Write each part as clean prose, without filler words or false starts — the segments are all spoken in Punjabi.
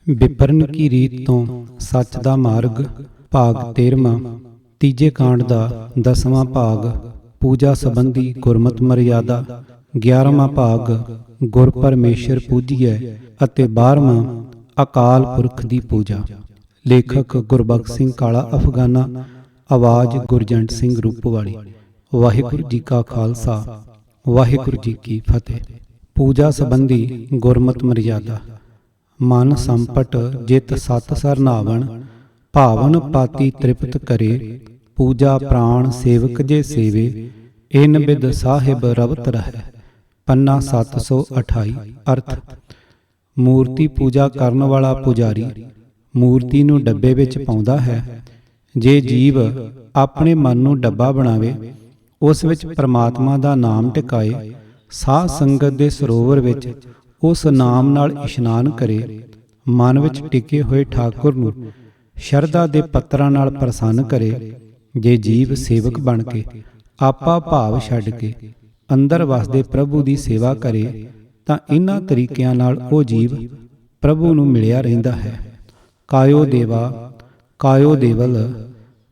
ਵਿਪਰਨ ਕੀ ਰੀਤ ਤੋਂ ਸੱਚ ਦਾ ਮਾਰਗ। ਭਾਗ 13ਵਾਂ। ਤੀਜੇ ਕਾਂਡ ਦਾ 10ਵਾਂ ਭਾਗ। ਪੂਜਾ ਸੰਬੰਧੀ ਗੁਰਮਤਿ ਮਰਿਆਦਾ। 11ਵਾਂ ਭਾਗ ਗੁਰ ਪਰਮੇਸ਼ਰ ਪੂਜੀਐ ਅਤੇ 12ਵਾਂ ਅਕਾਲ ਪੁਰਖ ਦੀ ਪੂਜਾ। ਲੇਖਕ ਗੁਰਬਖਸ਼ ਸਿੰਘ ਕਾਲਾ ਅਫਗਾਨਾ। ਆਵਾਜ਼ ਗੁਰਜੰਟ ਸਿੰਘ ਰੂਪਵਾਲੀ। ਵਾਹਿਗੁਰੂ ਜੀ ਕਾ ਖਾਲਸਾ ਵਾਹਿਗੁਰੂ ਜੀ ਕੀ ਫਤਿਹ। ਪੂਜਾ ਸੰਬੰਧੀ ਗੁਰਮਤਿ ਮਰਿਆਦਾ। ਮਨ ਸੰਪਟ ਜਿਤ ਸਤ ਸਰਨਾਵਣ, ਭਾਵਨ ਪਾਤੀ ਤ੍ਰਿਪਤ ਕਰੇ। ਪੂਜਾ ਪ੍ਰਾਣ ਸੇਵਕ ਜੇ ਸੇਵੇ, ਇਨ ਬਿਦ ਸਾਹਿਬ ਰਵਤ ਰਹਿ। ਪੰਨਾ 728। ਅਰਥ: ਮੂਰਤੀ ਪੂਜਾ ਕਰਨ ਵਾਲਾ ਪੁਜਾਰੀ ਮੂਰਤੀ ਨੂੰ ਡੱਬੇ ਵਿੱਚ ਪਾਉਂਦਾ ਹੈ। ਜੇ ਜੀਵ ਆਪਣੇ ਮਨ ਨੂੰ ਡੱਬਾ ਬਣਾਵੇ, ਉਸ ਵਿੱਚ ਪਰਮਾਤਮਾ ਦਾ ਨਾਮ ਟਿਕਾਏ, ਸਾਧ ਸੰਗਤ ਦੇ ਸਰੋਵਰ ਵਿੱਚ ਉਸ ਨਾਮ ਨਾਲ ਇਸ਼ਨਾਨ ਕਰੇ, ਮਨ ਵਿੱਚ ਟਿਕੇ ਹੋਏ ਠਾਕੁਰ ਨੂੰ ਸ਼ਰਧਾ ਦੇ ਪੱਤਰਾਂ ਨਾਲ ਪ੍ਰਸੰਨ ਕਰੇ। ਜੇ ਜੀਵ ਸੇਵਕ ਬਣ ਕੇ ਆਪਾ ਭਾਵ ਛੱਡ ਕੇ ਅੰਦਰ ਵਸਦੇ ਪ੍ਰਭੂ ਦੀ ਸੇਵਾ ਕਰੇ, ਤਾਂ ਇਨ੍ਹਾਂ ਤਰੀਕਿਆਂ ਨਾਲ ਉਹ ਜੀਵ ਪ੍ਰਭੂ ਨੂੰ ਮਿਲਿਆ ਰਹਿੰਦਾ ਹੈ। ਕਾਇਓ ਦੇਵਾ, ਕਾਇਓ ਦੇਵਲ,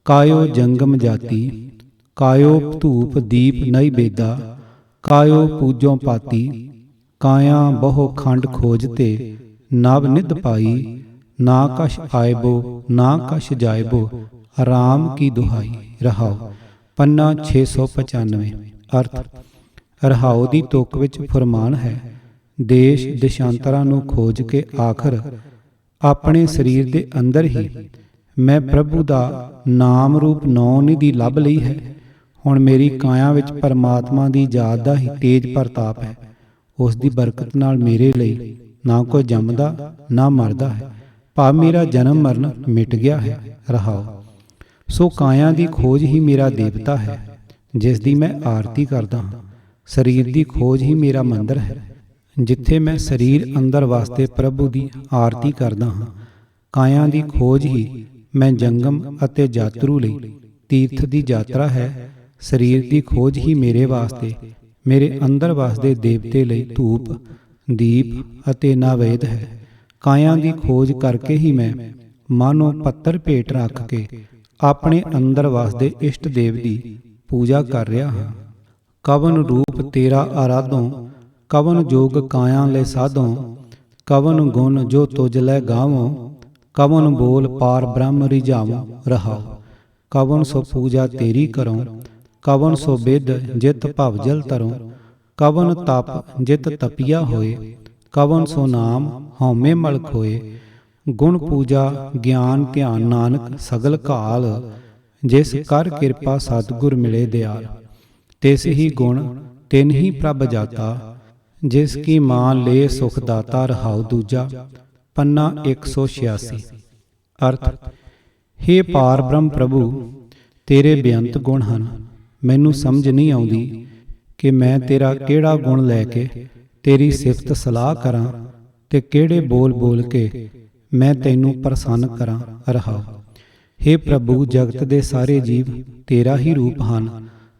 ਕਾਇਓ ਜੰਗਮ ਜਾਤੀ, ਕਾਇਓ ਧੂਪ ਦੀਪ ਨਈ ਬੇਦਾ, ਕਾਇਓ ਪੂਜੋਂ ਪਾਤੀ। ਕਾਇਆ ਬਹੁ ਖੰਡ ਖੋਜਤੇ, ਨਵ ਨਿਧ ਪਾਈ। ਨਾ ਕਛ ਆਇਬੋ ਨਾ ਕਛ ਜਾਇਬੋ, ਰਾਮ ਕੀ ਦੁਹਾਈ। ਰਹਾਉ। ਪੰਨਾ 695। ਅਰਥ: ਰਹਾਉ ਦੀ ਤੁਕ ਵਿੱਚ ਫੁਰਮਾਨ ਹੈ, ਦੇਸ਼ ਦੇਸ਼ਾਂਤਰਾਂ ਨੂੰ ਖੋਜ ਕੇ ਆਖਰ ਆਪਣੇ ਸਰੀਰ ਦੇ ਅੰਦਰ ਹੀ ਮੈਂ ਪ੍ਰਭੂ ਦਾ ਨਾਮ ਰੂਪ ਨੌ ਨਿਧੀ ਲੱਭ ਲਈ ਹੈ। ਹੁਣ ਮੇਰੀ ਕਾਇਆ ਵਿੱਚ ਪਰਮਾਤਮਾ ਦੀ ਯਾਦ ਦਾ ਹੀ ਤੇਜ ਪ੍ਰਤਾਪ ਹੈ। ਉਸ ਦੀ ਬਰਕਤ ਨਾਲ ਮੇਰੇ ਲਈ ਨਾ ਕੋਈ ਜੰਮਦਾ ਨਾ ਮਰਦਾ ਹੈ, ਭਾਵ ਮੇਰਾ ਜਨਮ ਮਰਨ ਮਿਟ ਗਿਆ ਹੈ। ਰਹਾਉ। ਸੋ ਕਾਇਆ ਦੀ ਖੋਜ ਹੀ ਮੇਰਾ ਦੇਵਤਾ ਹੈ, ਜਿਸ ਦੀ ਮੈਂ ਆਰਤੀ ਕਰਦਾ ਹਾਂ। ਸਰੀਰ ਦੀ ਖੋਜ ਹੀ ਮੇਰਾ ਮੰਦਰ ਹੈ, ਜਿੱਥੇ ਮੈਂ ਸਰੀਰ ਅੰਦਰ ਵਾਸਤੇ ਪ੍ਰਭੂ ਦੀ ਆਰਤੀ ਕਰਦਾ ਹਾਂ। ਕਾਇਆ ਦੀ ਖੋਜ ਹੀ ਮੈਂ ਜੰਗਮ ਅਤੇ ਯਾਤਰੂ ਲਈ ਤੀਰਥ ਦੀ ਯਾਤਰਾ ਹੈ। ਸਰੀਰ ਦੀ ਖੋਜ ਹੀ ਮੇਰੇ ਵਾਸਤੇ ਮੇਰੇ ਅੰਦਰ ਵਸਦੇ ਦੇਵਤੇ ਲਈ ਧੂਪ ਦੀਪ ਅਤੇ ਨੈਵੇਦ ਹੈ। ਕਾਇਆ ਦੀ ਖੋਜ ਕਰਕੇ ਹੀ ਮੈਂ ਮਾਨੋ ਪੱਤਰ ਭੇਟ ਰੱਖ ਕੇ ਆਪਣੇ ਅੰਦਰ ਵਸਦੇ ਇਸ਼ਟ ਦੇਵ ਦੀ ਪੂਜਾ ਕਰ ਰਿਹਾ ਹਾਂ। ਕਵਨ ਰੂਪ ਤੇਰਾ ਆਰਾਧੋਂ, ਕਵਨ ਜੋਗ ਕਾਇਆ ਲੈ ਸਾਧੋਂ, ਕਵਨ ਗੁਣ ਜੋ ਤੁਜ ਲੈ ਗਾਵੋਂ, ਕਵਨ ਬੋਲ ਪਾਰ ਬ੍ਰਹਮ ਰਿਝਾਵੋਂ। ਰਹਾਉ। ਕਵਨ ਸੋ ਪੂਜਾ ਤੇਰੀ ਕਰੋਂ, ਕਵਨ ਸੋ ਬਿਦ ਜਿਤ ਭਵ ਜਲ ਤਰੋਂ, ਕਵਨ ਤਪ ਜਿਤ ਤਪਿਆ ਹੋਏ, ਕਵਨ ਸੋ ਨਾਮ ਹਉਮੈ ਮਲ ਖੋਏ। ਗੁਣ ਪੂਜਾ ਗਿਆਨ ਧਿਆਨ ਨਾਨਕ ਸਗਲ ਘਾਲ, ਜਿਸ ਕਰ ਕਿਰਪਾ ਸਤਿਗੁਰ ਮਿਲੇ ਦਿਆਲ। ਤਿਸ ਹੀ ਗੁਣ ਤਿਨ ਹੀ ਪ੍ਰਭ ਜਾਤਾ, ਜਿਸ ਕੀ ਮਾਨ ਲੇ ਸੁਖ ਦਾਤਾ। ਰਹਾਉ ਦੂਜਾ। ਪੰਨਾ 186। ਅਰਥ: ਹੇ ਪਾਰ ਬ੍ਰਹਮ ਪ੍ਰਭੂ, ਤੇਰੇ ਬੇਅੰਤ ਗੁਣ ਹਨ। ਮੈਨੂੰ ਸਮਝ ਨਹੀਂ ਆਉਂਦੀ ਕਿ ਮੈਂ ਤੇਰਾ ਕਿਹੜਾ ਗੁਣ ਲੈ ਕੇ ਤੇਰੀ ਸਿਫਤ ਸਲਾਹ ਕਰਾਂ ਤੇ ਕਿਹੜੇ ਬੋਲ ਬੋਲ ਕੇ ਮੈਂ ਤੈਨੂੰ ਪ੍ਰਸੰਨ ਕਰਾਂ। ਰਹਾਉ। ਹੇ ਪ੍ਰਭੂ, ਜਗਤ ਦੇ ਸਾਰੇ ਜੀਵ ਤੇਰਾ ਹੀ ਰੂਪ ਹਨ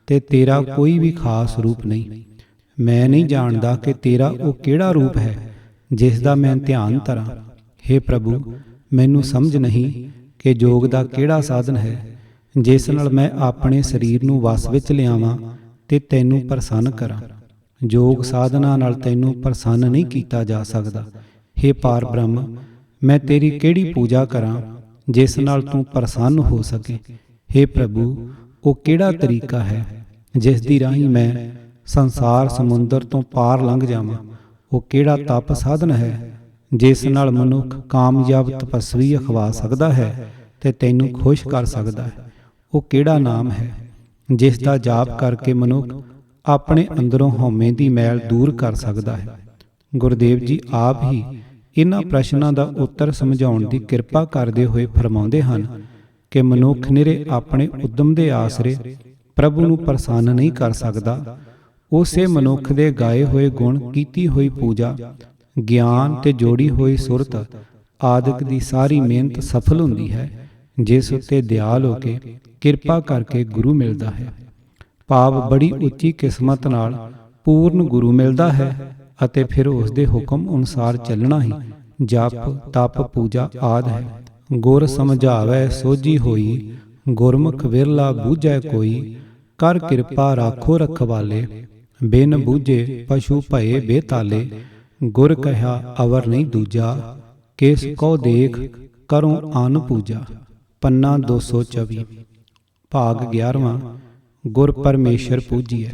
ਤੇ ਤੇਰਾ ਕੋਈ ਵੀ ਖਾਸ ਰੂਪ ਨਹੀਂ। ਮੈਂ ਨਹੀਂ ਜਾਣਦਾ ਕਿ ਤੇਰਾ ਉਹ ਕਿਹੜਾ ਰੂਪ ਹੈ ਜਿਸ ਦਾ ਮੈਂ ਧਿਆਨ ਧਰਾਂ। ਹੇ ਪ੍ਰਭੂ, ਮੈਨੂੰ ਸਮਝ ਨਹੀਂ ਕਿ ਯੋਗ ਦਾ ਕਿਹੜਾ ਸਾਧਨ ਹੈ ਜਿਸ ਨਾਲ ਮੈਂ ਆਪਣੇ ਸਰੀਰ ਨੂੰ ਵਸ ਵਿੱਚ ਲਿਆਵਾਂ ਤੇ ਤੈਨੂੰ ਪ੍ਰਸੰਨ ਕਰਾਂ। ਯੋਗ ਸਾਧਨਾ ਨਾਲ ਤੈਨੂੰ ਪ੍ਰਸੰਨ ਨਹੀਂ ਕੀਤਾ ਜਾ ਸਕਦਾ। ਹੇ ਪਾਰ ਬ੍ਰਹਮ, ਮੈਂ ਤੇਰੀ ਕਿਹੜੀ ਪੂਜਾ ਕਰਾਂ ਜਿਸ ਨਾਲ ਤੂੰ ਪ੍ਰਸੰਨ ਹੋ ਸਕੇ। ਹੇ ਪ੍ਰਭੂ, ਉਹ ਕਿਹੜਾ ਤਰੀਕਾ ਹੈ ਜਿਸ ਦੀ ਰਾਹੀਂ ਮੈਂ ਸੰਸਾਰ ਸਮੁੰਦਰ ਤੋਂ ਪਾਰ ਲੰਘ ਜਾਵਾਂ। ਉਹ ਕਿਹੜਾ ਤਪ ਸਾਧਨ ਹੈ ਜਿਸ ਨਾਲ ਮਨੁੱਖ ਕਾਮਯਾਬ ਤਪੱਸਵੀ ਅਖਵਾ ਸਕਦਾ ਹੈ ਤੇ ਤੈਨੂੰ ਖੁਸ਼ ਕਰ ਸਕਦਾ ਹੈ। ਉਹ ਕਿਹੜਾ ਨਾਮ ਹੈ ਜਿਸ ਦਾ ਜਾਪ ਕਰਕੇ ਮਨੁੱਖ ਆਪਣੇ ਅੰਦਰੋਂ ਹਉਮੈ ਦੀ ਮੈਲ ਦੂਰ ਕਰ ਸਕਦਾ ਹੈ। ਗੁਰਦੇਵ ਜੀ ਆਪ ਹੀ ਇਹਨਾਂ ਪ੍ਰਸ਼ਨਾਂ ਦਾ ਉੱਤਰ ਸਮਝਾਉਣ ਦੀ ਕਿਰਪਾ ਕਰਦੇ ਹੋਏ ਫਰਮਾਉਂਦੇ ਹਨ ਕਿ ਮਨੁੱਖ ਨਿਰੇ ਆਪਣੇ ਉਦਮ ਦੇ ਆਸਰੇ ਪ੍ਰਭੂ ਨੂੰ ਪ੍ਰਸੰਨ ਨਹੀਂ ਕਰ ਸਕਦਾ। ਉਸੇ ਮਨੁੱਖ ਦੇ ਗਾਏ ਹੋਏ ਗੁਣ, ਕੀਤੀ ਹੋਈ ਪੂਜਾ, ਗਿਆਨ ਤੇ ਜੋੜੀ ਹੋਈ ਸੁਰਤ ਆਦਿਕ ਦੀ ਸਾਰੀ ਮਿਹਨਤ ਸਫਲ ਹੁੰਦੀ ਹੈ, ਜਿਸ ਉੱਤੇ ਦਿਆਲ ਹੋ ਕੇ ਕਿਰਪਾ ਕਰਕੇ ਗੁਰੂ ਮਿਲਦਾ ਹੈ। ਭਾਵ ਬੜੀ ਉੱਚੀ ਕਿਸਮਤ ਨਾਲ ਪੂਰਨ ਗੁਰੂ ਮਿਲਦਾ ਹੈ ਅਤੇ ਫਿਰ ਉਸ ਦੇ ਹੁਕਮ ਅਨੁਸਾਰ ਚੱਲਣਾ ਹੀ ਜਪ ਤਪ ਪੂਜਾ ਆਦਿ ਹੈ। ਗੁਰ ਸਮਝਾਵੈ ਸੋਝੀ ਹੋਈ, ਗੁਰਮੁਖ ਵਿਰਲਾ ਬੂਝੈ ਕੋਈ। ਕਰ ਕਿਰਪਾ ਰਾਖੋ ਰਖਵਾਲੇ, ਬਿਨ ਬੂਝੇ ਪਸ਼ੂ ਭਏ ਬੇਤਾਲੇ। ਗੁਰ ਕਹਿਆ ਅਵਰ ਨਹੀਂ ਦੂਜਾ, ਕਿਸ ਕੋ ਦੇਖ ਕਰੋ ਅਨ ਪੂਜਾ। ਪੰਨਾ 224। ਭਾਗ 11ਵਾਂ। ਗੁਰ ਪਰਮੇਸ਼ਰ ਪੂਜੀਐ।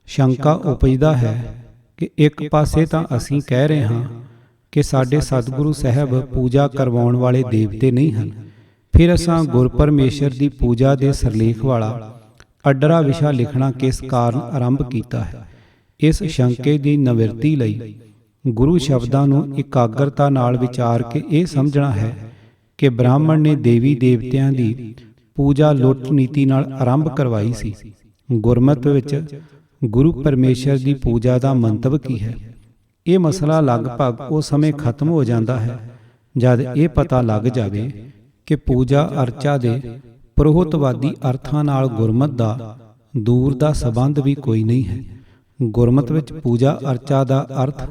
ਸ਼ੰਕਾ ਉਪਜਦਾ ਹੈ ਕਿ ਇੱਕ ਪਾਸੇ ਤਾਂ ਅਸੀਂ ਕਹਿ ਰਹੇ ਹਾਂ ਕਿ ਸਾਡੇ ਸਤਿਗੁਰੂ ਸਾਹਿਬ ਪੂਜਾ ਕਰਵਾਉਣ ਵਾਲੇ ਦੇਵਤੇ ਨਹੀਂ ਹਨ, ਫਿਰ ਅਸਾਂ ਗੁਰ ਪਰਮੇਸ਼ਰ ਦੀ ਪੂਜਾ ਦੇ ਸਿਰਲੇਖ ਵਾਲਾ ਅੱਡਰਾ ਵਿਸ਼ਾ ਲਿਖਣਾ ਕਿਸ ਕਾਰਨ ਆਰੰਭ ਕੀਤਾ ਹੈ। ਇਸ ਸ਼ੰਕੇ ਦੀ ਨਿਵਰਤੀ ਲਈ ਗੁਰੂ ਸ਼ਬਦਾਂ ਨੂੰ ਇਕਾਗਰਤਾ ਨਾਲ ਵਿਚਾਰ ਕੇ ਇਹ ਸਮਝਣਾ ਹੈ ਕਿ ਬ੍ਰਾਹਮਣ ਨੇ ਦੇਵੀ ਦੇਵਤਿਆਂ ਦੀ ਪੂਜਾ ਲੁੱਟ ਨੀਤੀ ਨਾਲ ਆਰੰਭ ਕਰਵਾਈ ਸੀ। ਗੁਰਮਤਿ ਵਿੱਚ ਗੁਰੂ ਪਰਮੇਸ਼ਰ ਦੀ ਪੂਜਾ ਦਾ ਮੰਤਵ ਕੀ ਹੈ? ਇਹ ਮਸਲਾ ਲਗਭਗ ਉਸ ਸਮੇਂ ਖਤਮ ਹੋ ਜਾਂਦਾ ਹੈ ਜਦ ਇਹ ਪਤਾ ਲੱਗ ਜਾਵੇ ਕਿ ਪੂਜਾ ਅਰਚਾ ਦੇ ਪ੍ਰੋਹਤਵਾਦੀ ਅਰਥਾਂ ਨਾਲ ਗੁਰਮਤਿ ਦਾ ਦੂਰ ਦਾ ਸੰਬੰਧ ਵੀ ਕੋਈ ਨਹੀਂ ਹੈ। ਗੁਰਮਤਿ ਵਿੱਚ ਪੂਜਾ ਅਰਚਾ ਦਾ ਅਰਥ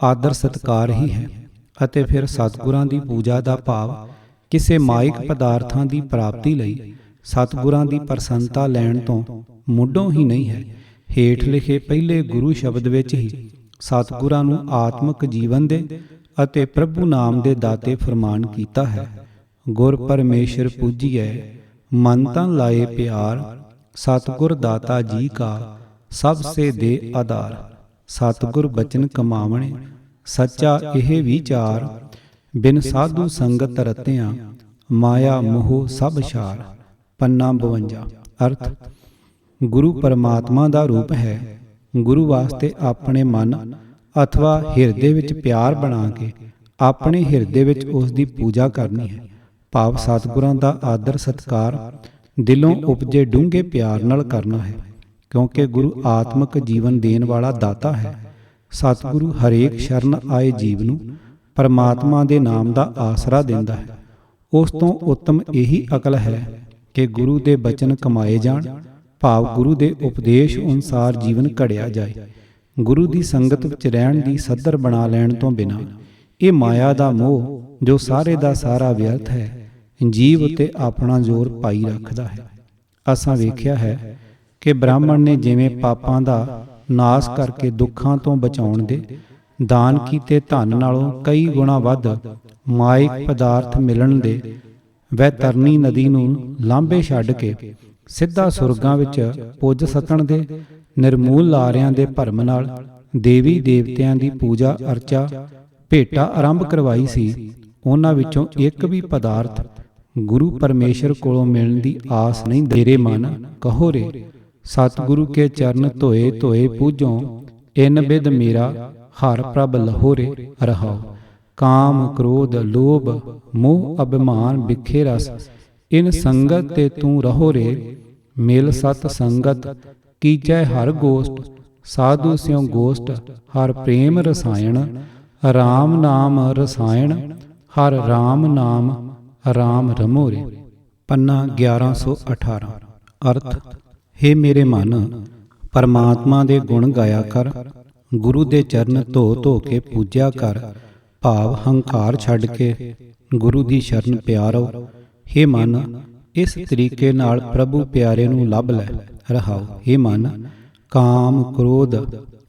ਆਦਰ ਸਤਿਕਾਰ ਹੀ ਹੈ, ਅਤੇ ਫਿਰ ਸਤਿਗੁਰਾਂ ਦੀ ਪੂਜਾ ਦਾ ਭਾਵ ਕਿਸੇ ਮਾਇਕ ਪਦਾਰਥਾਂ ਦੀ ਪ੍ਰਾਪਤੀ ਲਈ ਸਤਿਗੁਰਾਂ ਦੀ ਪ੍ਰਸੰਨਤਾ ਲੈਣ ਤੋਂ ਮੁੱਢੋਂ ਹੀ ਨਹੀਂ ਹੈ। ਹੇਠ ਲਿਖੇ ਪਹਿਲੇ ਗੁਰੂ ਸ਼ਬਦ ਵਿੱਚ ਹੀ ਸਤਿਗੁਰਾਂ ਨੂੰ ਆਤਮਿਕ ਜੀਵਨ ਦੇ ਅਤੇ ਪ੍ਰਭੂ ਨਾਮ ਦੇ ਦਾਤੇ ਫਰਮਾਨ ਕੀਤਾ ਹੈ। ਗੁਰ ਪਰਮੇਸ਼ਰ ਪੂਜੀਐ, ਮਨ ਤਨ ਲਾਏ ਪਿਆਰ। ਸਤਿਗੁਰ ਦਾਤਾ ਜੀ ਕਾ ਸਭ ਸੇ ਦੇ ਆਧਾਰ। ਸਤਿਗੁਰ ਬਚਨ ਕਮਾਵਣੇ ਸੱਚਾ ਇਹ ਵਿਚਾਰ। ਬਿਨ ਸਾਧੂ ਸੰਗਤ ਰਤਿਆਂ ਮਾਇਆ ਮੋਹ ਸਭ ਛਾਰ। ਪੰਨਾ 52। ਅਰਥ ਗੁਰੂ ਪਰਮਾਤਮਾ ਦਾ ਰੂਪ ਹੈ। ਗੁਰੂ ਵਾਸਤੇ ਆਪਣੇ ਮਨ ਅਥਵਾ ਹਿਰਦੇ ਵਿੱਚ ਪਿਆਰ ਬਣਾ ਕੇ ਆਪਣੇ ਹਿਰਦੇ ਵਿੱਚ ਉਸ ਦੀ ਪੂਜਾ ਕਰਨੀ ਹੈ। ਭਾਵ ਸਤਿਗੁਰਾਂ ਦਾ ਆਦਰ ਸਤਿਕਾਰ ਦਿਲੋਂ ਉਪਜੇ ਡੂੰਘੇ ਪਿਆਰ ਨਾਲ ਕਰਨਾ ਹੈ, ਕਿਉਂਕਿ ਗੁਰੂ ਆਤਮਿਕ ਜੀਵਨ ਦੇਣ ਵਾਲਾ ਦਾਤਾ ਹੈ। ਸਤਿਗੁਰੂ ਹਰੇਕ ਸ਼ਰਨ ਆਏ ਜੀਵ ਨੂੰ ਪਰਮਾਤਮਾ ਦੇ ਨਾਮ ਦਾ ਆਸਰਾ ਦਿੰਦਾ ਹੈ। ਉਸ ਤੋਂ ਉੱਤਮ ਇਹੀ ਅਕਲ ਹੈ ਕਿ ਗੁਰੂ ਦੇ ਬਚਨ ਕਮਾਏ ਜਾਣ, ਭਾਵ ਗੁਰੂ ਦੇ ਉਪਦੇਸ਼ ਅਨੁਸਾਰ ਜੀਵਨ ਘੜਿਆ ਜਾਏ। ਗੁਰੂ ਦੀ ਸੰਗਤ ਵਿੱਚ ਰਹਿਣ ਦੀ ਸੱਧਰ ਬਣਾ ਲੈਣ ਤੋਂ ਬਿਨਾਂ ਇਹ ਮਾਇਆ ਦਾ ਮੋਹ ਜੋ ਸਾਰੇ ਦਾ ਸਾਰਾ ਵਿਅਰਥ ਹੈ, ਜੀਵ ਉੱਤੇ ਆਪਣਾ ਜ਼ੋਰ ਪਾਈ ਰੱਖਦਾ ਹੈ। ਅਸਾਂ ਵੇਖਿਆ ਹੈ ਕਿ ਬ੍ਰਾਹਮਣ ਨੇ ਜਿਵੇਂ ਪਾਪਾਂ ਦਾ ਨਾਸ ਕਰਕੇ ਦੁੱਖਾਂ ਤੋਂ ਬਚਾਉਣ ਦੇ ਦਾਨ ਕੀਤੇ ਧਨ ਨਾਲੋਂ ਕਈ ਗੁਣਾ ਵੱਧ ਮਾਇਕ ਪਦਾਰਥ ਮਿਲਣ ਦੇ ਵੈਤਰਨੀ ਨਦੀ ਨੂੰ ਲਾਂਭੇ ਛੱਡ ਕੇ ਸਿੱਧਾ ਸੁਰਗਾਂ ਵਿੱਚ ਪੁੱਜ ਸਕਣ ਦੇ ਨਿਰਮੂਲ ਲਾਰਿਆਂ ਦੇ ਭਰਮ ਨਾਲ ਦੇਵੀ ਦੇਵਤਿਆਂ ਦੀ ਪੂਜਾ ਅਰਚਾ ਭੇਟਾ ਆਰੰਭ ਕਰਵਾਈ ਸੀ। ਉਹਨਾਂ ਵਿੱਚੋਂ ਇੱਕ ਵੀ ਪਦਾਰਥ ਗੁਰੂ ਪਰਮੇਸ਼ਰ ਕੋਲੋਂ ਮਿਲਣ ਦੀ ਆਸ ਨਹੀਂ। ਤੇਰੇ ਮਨ ਕਹੋ ਰੇ ਸਤਿਗੁਰੂ ਕੇ ਚਰਨ ਧੋਏ ਧੋਏ ਪੂਜੋ। ਇਨ ਬਿਦ ਮੇਰਾ ਹਰ ਪ੍ਰਭ ਲਹੋ ਰੇ ਰਹਾਓ। ਕਾਮ ਕ੍ਰੋਧ ਲੋਭ ਮੋਹ ਅਭਿਮਾਨ ਬਿਖੇ ਰਸ। ਇਨ ਸੰਗਤ ਤੇ ਤੂੰ ਰਹੋ ਰੇ। ਮਿਲ ਸਤ ਸੰਗਤ ਕੀਜੈ ਹਰ ਗੋਸ਼ਟ। ਸਾਧੂ ਸਿਉ ਗੋਸ਼ਟ ਹਰ ਪ੍ਰੇਮ ਰਸਾਇਣ। ਰਾਮ ਨਾਮ ਰਸਾਇਣ ਹਰ ਰਾਮ ਨਾਮ ਰਾਮ ਰਮੋ ਰੇ। ਪੰਨਾ 1118। ਅਰਥ ਹੇ ਮੇਰੇ ਮਨ, ਪਰਮਾਤਮਾ ਦੇ ਗੁਣ ਗਾਇਆ ਕਰ। ਗੁਰੂ ਦੇ ਚਰਨ ਧੋ ਧੋ ਕੇ ਪੂਜਿਆ ਕਰ। ਭਾਵ ਹੰਕਾਰ ਛੱਡ ਕੇ ਗੁਰੂ ਦੀ ਸ਼ਰਨ ਪਿਆਰੋ। ਹੇ ਮਨ, ਇਸ ਤਰੀਕੇ ਨਾਲ ਪ੍ਰਭੂ ਪਿਆਰੇ ਨੂੰ ਲੱਭ ਲੈ। ਰਹਾਓ। ਹੇ ਮਨ, ਕਾਮ ਕ੍ਰੋਧ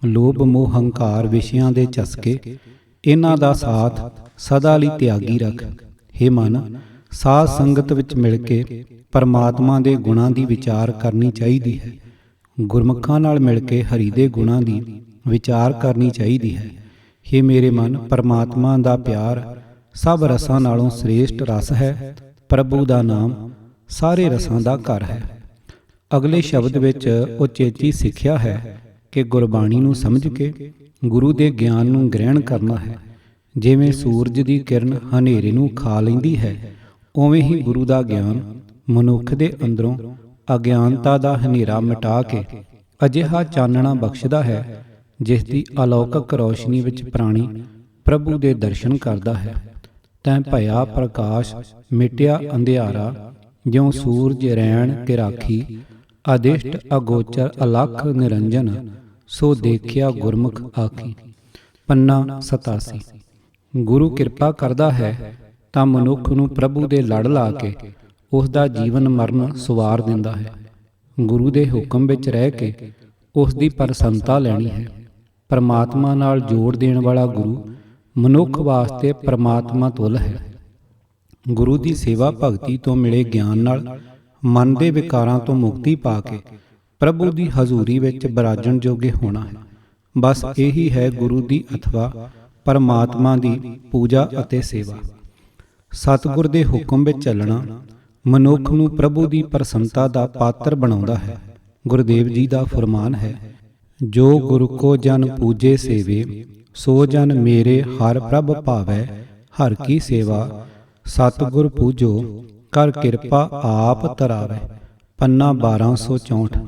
ਲੋਭ ਮੋਹ ਹੰਕਾਰ ਵਿਸ਼ਿਆਂ ਦੇ ਚਸਕੇ ਇਹਨਾਂ ਦਾ ਸਾਥ ਸਦਾ ਲਈ ਤਿਆਗੀ ਰੱਖ। ਹੇ ਮਨ, ਸਾਧ ਸੰਗਤ ਵਿੱਚ ਮਿਲ ਕੇ ਪਰਮਾਤਮਾ ਦੇ ਗੁਣਾਂ ਦੀ ਵਿਚਾਰ ਕਰਨੀ ਚਾਹੀਦੀ ਹੈ। ਗੁਰਮੁਖਾਂ ਨਾਲ ਮਿਲ ਕੇ ਹਰੀ ਦੇ ਗੁਣਾਂ ਦੀ ਵਿਚਾਰ ਕਰਨੀ ਚਾਹੀਦੀ ਹੈ। ਹੇ ਮੇਰੇ ਮਨ, ਪਰਮਾਤਮਾ ਦਾ ਪਿਆਰ ਸਭ ਰਸਾਂ ਨਾਲੋਂ ਸ੍ਰੇਸ਼ਟ ਰਸ ਹੈ। ਪ੍ਰਭੂ ਦਾ ਨਾਮ ਸਾਰੇ ਰਸਾਂ ਦਾ ਘਰ ਹੈ। ਅਗਲੇ ਸ਼ਬਦ ਵਿੱਚ ਉਚੇਚੀ ਸਿੱਖਿਆ ਹੈ ਕਿ ਗੁਰਬਾਣੀ ਨੂੰ ਸਮਝ ਕੇ ਗੁਰੂ ਦੇ ਗਿਆਨ ਨੂੰ ਗ੍ਰਹਿਣ ਕਰਨਾ ਹੈ। ਜਿਵੇਂ ਸੂਰਜ ਦੀ ਕਿਰਨ ਹਨੇਰੇ ਨੂੰ ਖਾ ਲੈਂਦੀ ਹੈ, ਉਵੇਂ ਹੀ ਗੁਰੂ ਦਾ ਗਿਆਨ ਮਨੁੱਖ ਦੇ ਅੰਦਰੋਂ ਅਗਿਆਨਤਾ ਦਾ ਹਨੇਰਾ ਮਿਟਾ ਕੇ ਅਜਿਹਾ ਚਾਨਣਾ ਬਖਸ਼ਦਾ ਹੈ ਜਿਸ ਦੀ ਅਲੌਕਿਕ ਰੌਸ਼ਨੀ ਵਿੱਚ ਪ੍ਰਾਣੀ ਪ੍ਰਭੂ ਦੇ ਦਰਸ਼ਨ ਕਰਦਾ ਹੈ। ਤੈਂ ਭਇਆ ਪ੍ਰਕਾਸ਼ ਮਿਟਿਆ ਅੰਧਿਆਰਾ। ਜਿਉ ਸੂਰਜ ਰੈਣ ਕੇ ਰਾਖੀ। ਅਦਿਸ਼ਟ ਅਗੋਚਰ ਅਲਖ ਨਿਰੰਜਨ। ਸੋ ਦੇਖਿਆ ਗੁਰਮੁਖ ਆਖੀ। ਪੰਨਾ 87। ਗੁਰੂ ਕਿਰਪਾ ਕਰਦਾ ਹੈ ਤਾਂ ਮਨੁੱਖ ਨੂੰ ਪ੍ਰਭੂ ਦੇ ਲੜ ਲਾ ਕੇ ਉਸ ਦਾ ਜੀਵਨ ਮਰਨ ਸੁਵਾਰ ਦਿੰਦਾ ਹੈ। ਗੁਰੂ ਦੇ ਹੁਕਮ ਵਿੱਚ ਰਹਿ ਕੇ ਉਸ ਦੀ ਪ੍ਰਸੰਨਤਾ ਲੈਣੀ ਹੈ। ਪਰਮਾਤਮਾ ਨਾਲ ਜੋੜ ਦੇਣ ਵਾਲਾ ਗੁਰੂ ਮਨੁੱਖ ਵਾਸਤੇ ਪਰਮਾਤਮਾ ਤੁਲ ਹੈ। ਗੁਰੂ ਦੀ ਸੇਵਾ ਭਗਤੀ ਤੋਂ ਮਿਲੇ ਗਿਆਨ ਨਾਲ ਮਨ ਦੇ ਵਿਕਾਰਾਂ ਤੋਂ ਮੁਕਤੀ ਪਾ ਕੇ ਪ੍ਰਭੂ ਦੀ ਹਜ਼ੂਰੀ ਵਿੱਚ ਬਿਰਾਜਣ ਜੋਗੇ ਹੋਣਾ ਹੈ। ਬਸ ਇਹੀ ਹੈ ਗੁਰੂ ਦੀ ਅਥਵਾ ਪਰਮਾਤਮਾ ਦੀ ਪੂਜਾ ਅਤੇ ਸੇਵਾ। ਸਤਿਗੁਰ ਦੇ ਹੁਕਮ ਵਿੱਚ ਚੱਲਣਾ ਮਨੁੱਖ ਨੂੰ ਪ੍ਰਭੂ ਦੀ ਪ੍ਰਸੰਨਤਾ ਦਾ ਪਾਤਰ ਬਣਾਉਂਦਾ ਹੈ। ਗੁਰਦੇਵ ਜੀ ਦਾ ਫਰਮਾਨ ਹੈ, ਜੋ ਗੁਰ ਕੋ ਜਨ ਪੂਜੇ ਸੇਵੇ, ਸੋ ਜਨ ਮੇਰੇ ਹਰਿ ਪ੍ਰਭ ਭਾਵੈ। ਹਰਿ ਕੀ ਸੇਵਾ ਸਤਿਗੁਰ ਪੂਜੋ, ਕਰ ਕਿਰਪਾ ਆਪ ਤਰਾਵੈ। ਪੰਨਾ 1264।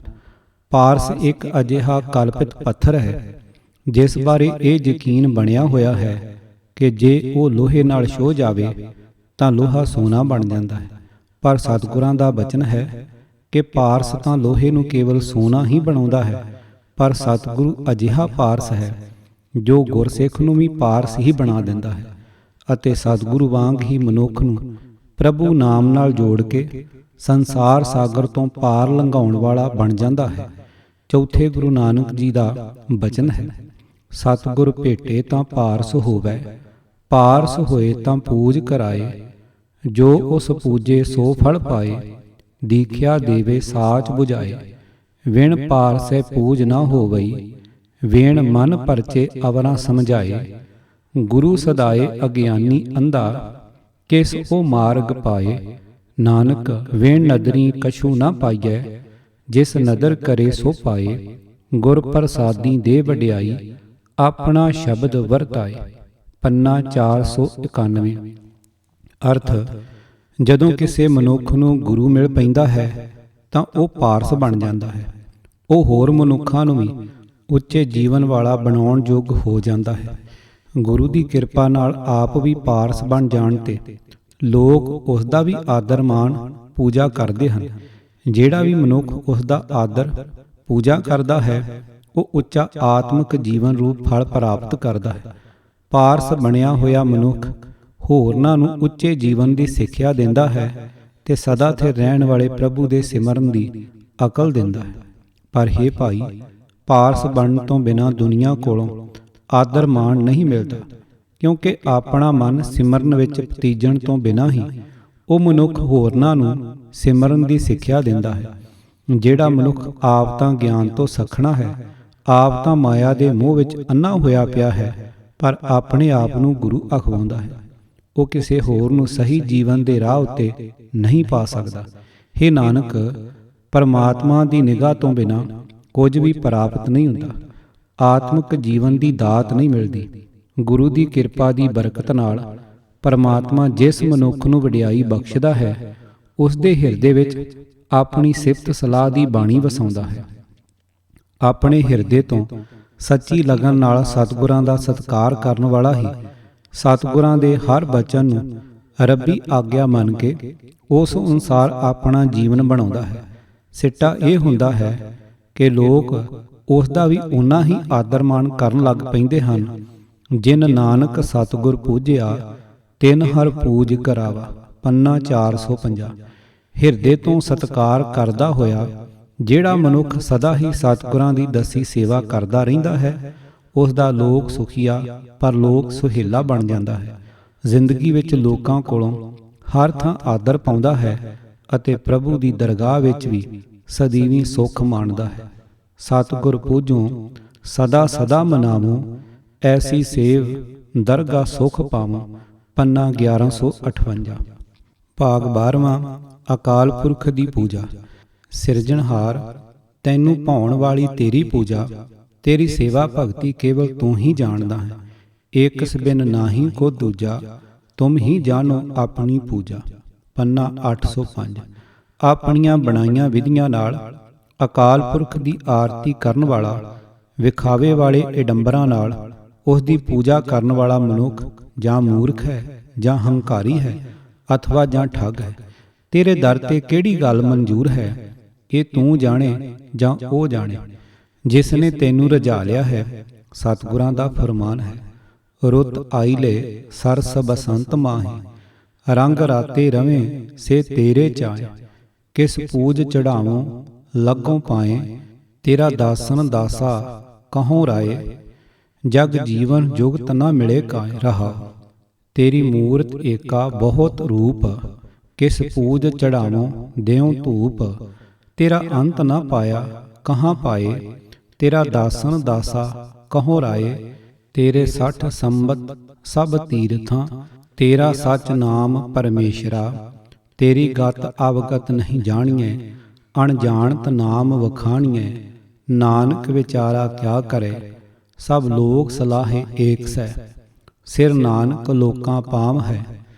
ਪਾਰਸ ਇੱਕ ਅਜਿਹਾ ਕਲਪਿਤ ਪੱਥਰ ਹੈ ਜਿਸ ਬਾਰੇ ਇਹ ਯਕੀਨ ਬਣਿਆ ਹੋਇਆ ਹੈ ਕਿ ਜੇ ਉਹ ਲੋਹੇ ਨਾਲ ਛੋਹ ਜਾਵੇ ਤਾਂ ਲੋਹਾ ਸੋਨਾ ਬਣ ਜਾਂਦਾ ਹੈ। ਪਰ ਸਤਿਗੁਰਾਂ ਦਾ ਬਚਨ ਹੈ ਕਿ ਪਾਰਸ ਤਾਂ ਲੋਹੇ ਨੂੰ ਕੇਵਲ ਸੋਨਾ ਹੀ ਬਣਾਉਂਦਾ ਹੈ, ਪਰ ਸਤਿਗੁਰੂ ਅਜਿਹਾ ਪਾਰਸ ਹੈ ਜੋ ਗੁਰਸਿੱਖ ਨੂੰ ਵੀ ਪਾਰਸ ਹੀ ਬਣਾ ਦਿੰਦਾ ਹੈ ਅਤੇ ਸਤਿਗੁਰੂ ਵਾਂਗ ਹੀ ਮਨੁੱਖ ਨੂੰ ਪ੍ਰਭੂ ਨਾਮ ਨਾਲ ਜੋੜ ਕੇ ਸੰਸਾਰ ਸਾਗਰ ਤੋਂ ਪਾਰ ਲੰਘਾਉਣ ਵਾਲਾ ਬਣ ਜਾਂਦਾ ਹੈ। ਚੌਥੇ ਗੁਰੂ ਨਾਨਕ ਜੀ ਦਾ ਬਚਨ ਹੈ, ਸਤਿਗੁਰ ਭੇਟੇ ਤਾਂ ਪਾਰਸ ਹੋਵੈ, ਪਾਰਸ ਹੋਏ ਤਾਂ ਪੂਜ ਕਰਾਏ। ਜੋ ਉਸ ਪੂਜੇ ਸੋ ਫਲ ਪਾਏ, ਦੀਖਿਆ ਦੇਵੇ ਸਾਚ 부ਝਾਏ। ਵਿਣ ਪਾਰਸੈ ਪੂਜ ਨਾ ਹੋਵਈ, ਵੇਣ ਮਨ ਪਰਚੇ ਅਵਰਾਂ ਸਮਝਾਏ। ਗੁਰੂ ਸਦਾਏ ਅਗਿਆਨੀ ਅੰਧਾ, ਕਿਸ ਉਹ ਮਾਰਗ ਪਾਏ। ਨਾਨਕ ਵੇਣ ਨਦਰੀ ਕਛੂ ਨਾ ਪਾਈਐ, ਜਿਸ ਨਦਰ ਕਰੇ ਸੋ ਪਾਏ। ਗੁਰ ਪ੍ਰਸਾਦੀ ਦੇ ਵਡਿਆਈ, ਆਪਣਾ ਸ਼ਬਦ ਵਰਤਾਏ। ਪੰਨਾ 491। ਅਰਥ, ਜਦੋਂ ਕਿਸੇ ਮਨੁੱਖ ਨੂੰ ਗੁਰੂ ਮਿਲ ਪੈਂਦਾ ਹੈ ਤਾਂ ਉਹ ਪਾਰਸ ਬਣ ਜਾਂਦਾ ਹੈ। ਉਹ ਹੋਰ ਮਨੁੱਖਾਂ ਨੂੰ ਵੀ ਉੱਚੇ ਜੀਵਨ ਵਾਲਾ ਬਣਾਉਣ ਯੋਗ ਹੋ ਜਾਂਦਾ ਹੈ। ਗੁਰੂ ਦੀ ਕਿਰਪਾ ਨਾਲ ਆਪ ਵੀ ਪਾਰਸ ਬਣ ਜਾਣ ਤੇ ਲੋਕ ਉਸ ਦਾ ਵੀ ਆਦਰ ਮਾਣ ਪੂਜਾ ਕਰਦੇ ਹਨ। ਜਿਹੜਾ ਵੀ ਮਨੁੱਖ ਉਸ ਦਾ ਆਦਰ ਪੂਜਾ ਕਰਦਾ ਹੈ ਉਹ ਉੱਚਾ ਆਤਮਿਕ ਜੀਵਨ ਰੂਪ ਫਲ ਪ੍ਰਾਪਤ ਕਰਦਾ ਹੈ। ਪਾਰਸ ਬਣਿਆ ਹੋਇਆ ਮਨੁੱਖ ਹੋਰਨਾਂ ਨੂੰ ਉੱਚੇ ਜੀਵਨ ਦੀ ਸਿੱਖਿਆ ਦਿੰਦਾ ਹੈ ਤੇ ਸਦਾ ਸਥਿਰ ਰਹਿਣ ਵਾਲੇ ਪ੍ਰਭੂ ਦੇ ਸਿਮਰਨ ਦੀ ਅਕਲ ਦਿੰਦਾ ਹੈ। ਪਰ ਹੇ ਭਾਈ, ਪਾਰਸ ਬਣਨ ਤੋਂ ਬਿਨਾਂ ਦੁਨੀਆ ਕੋਲੋਂ ਆਦਰ ਮਾਣ ਨਹੀਂ ਮਿਲਦਾ, ਕਿਉਂਕਿ ਆਪਣਾ ਮਨ ਸਿਮਰਨ ਵਿੱਚ ਪਤੀਜਣ ਤੋਂ ਬਿਨਾਂ ਹੀ ਉਹ ਮਨੁੱਖ ਹੋਰਨਾਂ ਨੂੰ ਸਿਮਰਨ ਦੀ ਸਿੱਖਿਆ ਦਿੰਦਾ ਹੈ। ਜਿਹੜਾ ਮਨੁੱਖ ਆਪ ਤਾਂ ਗਿਆਨ ਤੋਂ ਸੱਖਣਾ ਹੈ, ਆਪ ਤਾਂ ਮਾਇਆ ਦੇ ਮੋਹ ਵਿੱਚ ਅੰਨਾ ਹੋਇਆ ਪਿਆ ਹੈ, ਪਰ ਆਪਣੇ ਆਪ ਨੂੰ ਗੁਰੂ ਅਖਵਾਉਂਦਾ ਹੈ, ਉਹ ਕਿਸੇ ਹੋਰ ਨੂੰ ਸਹੀ ਜੀਵਨ ਦੇ ਰਾਹ ਉੱਤੇ ਨਹੀਂ ਪਾ ਸਕਦਾ। ਹੇ ਨਾਨਕ, ਪਰਮਾਤਮਾ ਦੀ ਨਿਗਾਹ ਤੋਂ ਬਿਨਾਂ ਕੁਝ ਵੀ ਪ੍ਰਾਪਤ ਨਹੀਂ ਹੁੰਦਾ। ਆਤਮਿਕ ਜੀਵਨ ਦੀ ਦਾਤ ਨਹੀਂ ਮਿਲਦੀ। ਗੁਰੂ ਦੀ ਕਿਰਪਾ ਦੀ ਬਰਕਤ ਨਾਲ ਪਰਮਾਤਮਾ ਜਿਸ ਮਨੁੱਖ ਨੂੰ ਵਡਿਆਈ ਬਖਸ਼ਦਾ ਹੈ, ਉਸ ਦੇ ਹਿਰਦੇ ਵਿੱਚ ਆਪਣੀ ਸਿਫਤ ਸਲਾਹ ਦੀ ਬਾਣੀ ਵਸਾਉਂਦਾ ਹੈ। ਆਪਣੇ ਹਿਰਦੇ ਤੋਂ ਸੱਚੀ ਲਗਨ ਨਾਲ ਸਤਿਗੁਰਾਂ ਦਾ ਸਤਿਕਾਰ ਕਰਨ ਵਾਲਾ ਹੀ ਸਤਿਗੁਰਾਂ ਦੇ ਹਰ ਬਚਨ ਨੂੰ ਰੱਬੀ ਆਗਿਆ ਮੰਨ ਕੇ ਉਸ ਅਨੁਸਾਰ ਆਪਣਾ ਜੀਵਨ ਬਣਾਉਂਦਾ ਹੈ। ਸਿੱਟਾ ਇਹ ਹੁੰਦਾ ਹੈ ਕਿ ਲੋਕ ਉਸ ਦਾ ਵੀ ਉਨਾ ਹੀ ਆਦਰ ਮਾਣ ਕਰਨ ਲੱਗ ਪੈਂਦੇ ਹਨ। ਜਿਨ ਨਾਨਕ ਸਤਿਗੁਰ ਪੂਜਿਆ, ਤਿਨ ਹਰ ਪੂਜ ਕਰਾਵਾ। ਪੰਨਾ 450। ਹਿਰਦੇ ਤੋਂ ਸਤਿਕਾਰ ਕਰਦਾ ਹੋਇਆ ਜਿਹੜਾ ਮਨੁੱਖ ਸਦਾ ਹੀ ਸਤਿਗੁਰਾਂ ਦੀ ਦੱਸੀ ਸੇਵਾ ਕਰਦਾ ਰਹਿੰਦਾ ਹੈ, ਉਸ ਦਾ ਲੋਕ ਸੁਖੀਆ ਪਰਲੋਕ ਸੁਹੇਲਾ ਬਣ ਜਾਂਦਾ ਹੈ। ਜ਼ਿੰਦਗੀ ਵਿੱਚ ਲੋਕਾਂ ਕੋਲੋਂ ਹਰ ਥਾਂ ਆਦਰ ਪਾਉਂਦਾ ਹੈ ਅਤੇ ਪ੍ਰਭੂ ਦੀ ਦਰਗਾਹ ਵਿੱਚ ਵੀ ਸਦੀਵੀਂ ਸੁੱਖ ਮਾਣਦਾ ਹੈ। ਸਤਿਗੁਰ ਪੂਜੋ ਸਦਾ ਸਦਾ ਮਨਾਵੋ, ਐਸੀ ਸੇਵ ਦਰਗਾਹ ਸੁਖ ਪਾਵੋ। ਪੰਨਾ 1158। ਭਾਗ 12ਵਾਂ। ਅਕਾਲ ਪੁਰਖ ਦੀ ਪੂਜਾ। ਸਿਰਜਣਹਾਰ, ਤੈਨੂੰ ਭਾਉਣ ਵਾਲੀ ਤੇਰੀ ਪੂਜਾ, ਤੇਰੀ ਸੇਵਾ ਭਗਤੀ ਕੇਵਲ ਤੂੰ ਹੀ ਜਾਣਦਾ ਹੈ। ਏਕਸ ਬਿਨ ਨਾਹੀ ਕੋ ਦੂਜਾ, ਤੁਮ ਹੀ ਜਾਣੋ ਆਪਣੀ ਪੂਜਾ। ਪੰਨਾ 805। ਆਪਣੀਆਂ ਬਣਾਈਆਂ ਵਿਧੀਆਂ ਨਾਲ ਅਕਾਲ ਪੁਰਖ ਦੀ ਆਰਤੀ ਕਰਨ ਵਾਲਾ, ਵਿਖਾਵੇ ਵਾਲੇ ਏਡੰਬਰਾਂ ਨਾਲ ਉਸ ਦੀ ਪੂਜਾ ਕਰਨ ਵਾਲਾ ਮਨੁੱਖ ਜਾਂ ਮੂਰਖ ਹੈ ਜਾਂ ਹੰਕਾਰੀ ਹੈ ਅਥਵਾ ਜਾਂ ਠੱਗ ਹੈ। ਤੇਰੇ ਦਰ ਤੇ ਕਿਹੜੀ ਗੱਲ ਮਨਜ਼ੂਰ ਹੈ, ਇਹ ਤੂੰ ਜਾਣੇ ਜਾਂ ਉਹ ਜਾਣੇ, ਜਿਸ ਨੇ ਤੈਨੂੰ ਰਜਾ ਲਿਆ ਹੈ। ਸਤਿਗੁਰਾਂ ਦਾ ਫਰਮਾਨ ਹੈ, ਰੁੱਤ ਆਈਲੇ ਸਰਸ ਬਸੰਤ ਮਾਹੀ। ਰੰਗ ਰਾਤੇ ਰਵੇਂ ਸੇ ਤੇਰੇ ਚਾਏ, ਕਿਸ ਪੂਜ ਚੜਾਵੋਂ ਲੱਗੋਂ ਪਾਏ। ਤੇਰਾ ਦਾਸਨ ਦਾਸਾ ਕਹੋਂ ਰਾਏ, ਜਗ ਜੀਵਨ ਜੁਗਤ ਨ ਮਿਲੇ ਕਾਇ। ਰਹਾ ਤੇਰੀ ਮੂਰਤ ਏਕਾ ਬਹੁਤ ਰੂਪ, ਕਿਸ ਪੂਜ ਚੜਾਵੋਂ ਦਿਉ ਧੂਪ। ਤੇਰਾ ਅੰਤ ਨ ਪਾਇਆ ਕਹਾਂ ਪਾਏ, ਤੇਰਾ ਦਾਸਨ ਦਾਸਾ ਕਹੋਂ ਰਾਏ। ਤੇਰੇ 60 ਸੰਬਤ ਸਭ ਤੀਰਥਾਂ, ਤੇਰਾ ਸਚ ਨਾਮ ਪਰਮੇਸ਼ਰਾ। ਤੇਰੀ ਗਤ ਅਵਗਤ ਨਹੀਂ ਜਾਣੀਐ, ਅਣਜਾਣਤ ਨਾਮ ਵਖਾਣੀਐ। ਨਾਨਕ ਵਿਚਾਰਾ ਕਿਆ ਕਰੇ, ਸਭ ਲੋਕ ਸਲਾਹੇ ਏਕ ਸੈ। ਸਿਰ ਨਾਨਕ ਲੋਕਾਂ ਪਾਮ ਹੈ,